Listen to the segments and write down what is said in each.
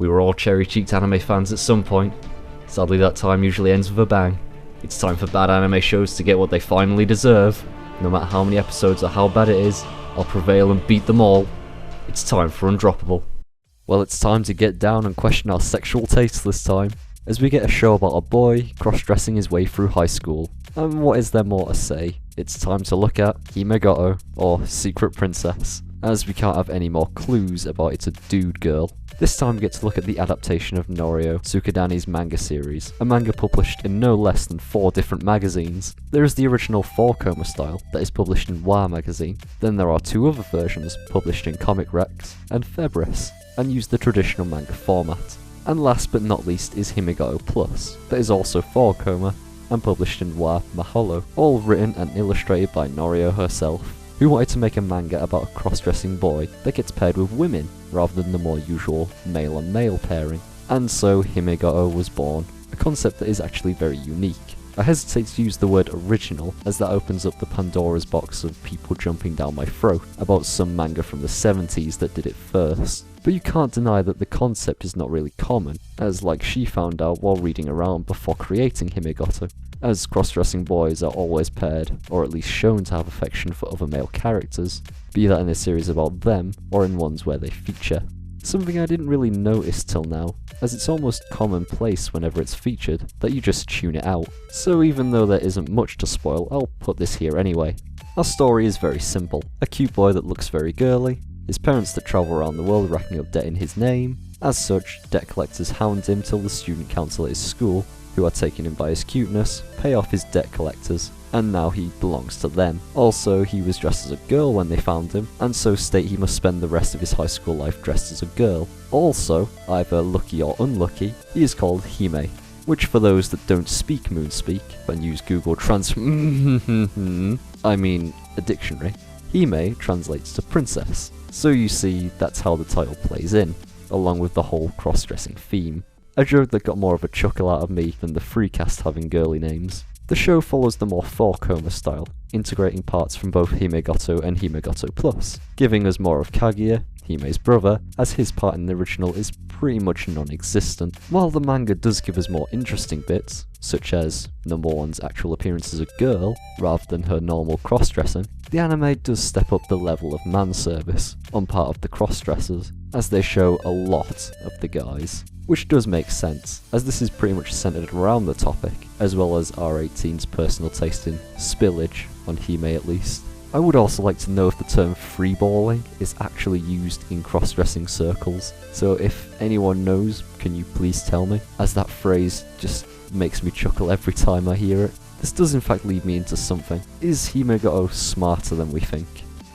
We were all cherry-cheeked anime fans at some point. Sadly, that time usually ends with a bang. It's time for bad anime shows to get what they finally deserve. No matter how many episodes or how bad it is, I'll prevail and beat them all. It's time for Undroppable. Well, it's time to get down and question our sexual tastes this time, as we get a show about a boy cross-dressing his way through high school. And what is there more to say? It's time to look at Himegoto, or Secret Princess, as we can't have any more clues about it's a dude girl. This time we get to look at the adaptation of Norio Tsukadani's manga series, a manga published in no less than 4 different magazines. There is the original 4-coma style that is published in WA magazine, then there are 2 other versions published in Comic Rex and Febris, and use the traditional manga format. And last but not least is Himegoto Plus, that is also 4-coma and published in WA Maholo, all written and illustrated by Norio herself, who wanted to make a manga about a cross-dressing boy that gets paired with women, rather than the more usual male-on-male pairing. And so Himegoto was born, a concept that is actually very unique. I hesitate to use the word original, as that opens up the Pandora's box of people jumping down my throat about some manga from the 70s that did it first. But you can't deny that the concept is not really common, as like she found out while reading around before creating Himegoto, as cross-dressing boys are always paired, or at least shown to have affection for other male characters, be that in a series about them, or in ones where they feature. Something I didn't really notice till now, as it's almost commonplace whenever it's featured that you just tune it out. So even though there isn't much to spoil, I'll put this here anyway. Our story is very simple. A cute boy that looks very girly, his parents that travel around the world racking up debt in his name. As such, debt collectors hound him till the student council at his school, who are taking him by his cuteness, pay off his debt collectors, and now he belongs to them. Also, he was dressed as a girl when they found him, and so state he must spend the rest of his high school life dressed as a girl. Also, either lucky or unlucky, he is called Hime, which for those that don't speak Moonspeak and use Google I mean a dictionary, Hime translates to princess. So you see, that's how the title plays in, along with the whole cross-dressing theme. A joke that got more of a chuckle out of me than the free cast having girly names. The show follows the more 4-coma style, integrating parts from both Himegoto and Himegoto Plus, giving us more of Kaguya, Hime's brother, as his part in the original is pretty much non-existent. While the manga does give us more interesting bits, such as number 1's actual appearance as a girl, rather than her normal cross-dressing, the anime does step up the level of man-service on part of the cross-dressers, as they show a lot of the guys. Which does make sense, as this is pretty much centered around the topic, as well as R18's personal taste in spillage, on Hime at least. I would also like to know if the term freeballing is actually used in cross-dressing circles, so if anyone knows, can you please tell me, as that phrase just makes me chuckle every time I hear it. This does in fact lead me into something. Is Himegoto smarter than we think?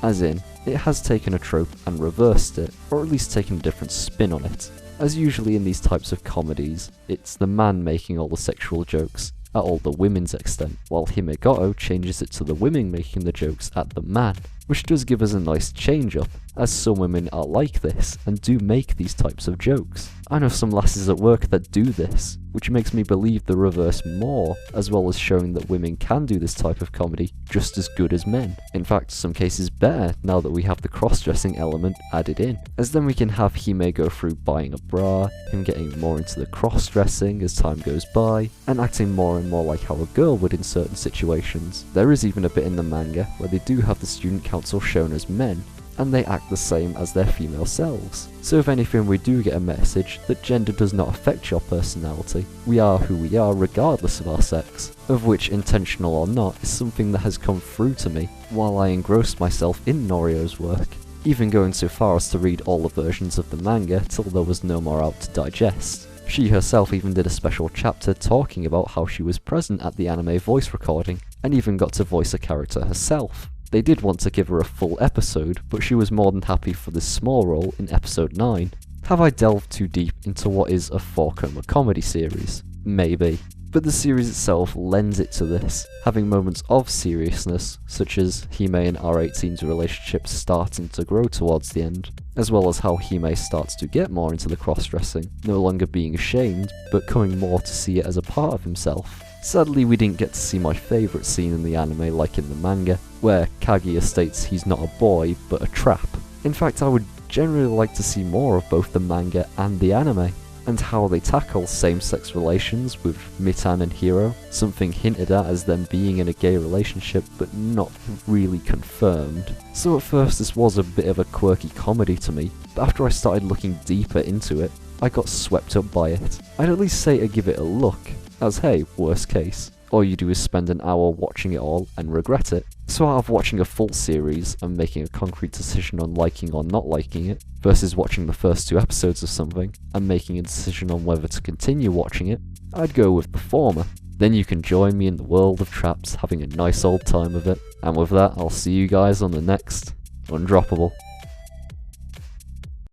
As in, it has taken a trope and reversed it, or at least taken a different spin on it. As usually in these types of comedies, it's the man making all the sexual jokes at all the women's extent, while Himegoto changes it to the women making the jokes at the man, which does give us a nice change up, as some women are like this and do make these types of jokes. I know some lasses at work that do this, which makes me believe the reverse more, as well as showing that women can do this type of comedy just as good as men. In fact, some cases better now that we have the cross-dressing element added in, as then we can have Hime go through buying a bra, him getting more into the cross-dressing as time goes by, and acting more and more like how a girl would in certain situations. There is even a bit in the manga where they do have the student council shown as men, and they act the same as their female selves. So if anything, we do get a message that gender does not affect your personality. We are who we are regardless of our sex, of which intentional or not is something that has come through to me while I engrossed myself in Norio's work, even going so far as to read all the versions of the manga till there was no more out to digest. She herself even did a special chapter talking about how she was present at the anime voice recording, and even got to voice a character herself. They did want to give her a full episode, but she was more than happy for this small role in episode 9. Have I delved too deep into what is a 4-coma comedy series? Maybe. But the series itself lends it to this, having moments of seriousness, such as Hime and R18's relationship starting to grow towards the end, as well as how Hime starts to get more into the cross-dressing, no longer being ashamed, but coming more to see it as a part of himself. Sadly, we didn't get to see my favourite scene in the anime like in the manga, where Kaguya states he's not a boy, but a trap. In fact, I would generally like to see more of both the manga and the anime, and how they tackle same-sex relations with Mitan and Hiro, something hinted at as them being in a gay relationship but not really confirmed. So at first this was a bit of a quirky comedy to me, but after I started looking deeper into it, I got swept up by it. I'd at least say to give it a look, as hey, worst case, all you do is spend an hour watching it all and regret it. So out of watching a full series and making a concrete decision on liking or not liking it, versus watching the first 2 episodes of something and making a decision on whether to continue watching it, I'd go with the former. Then you can join me in the world of traps having a nice old time of it. And with that, I'll see you guys on the next Undroppable.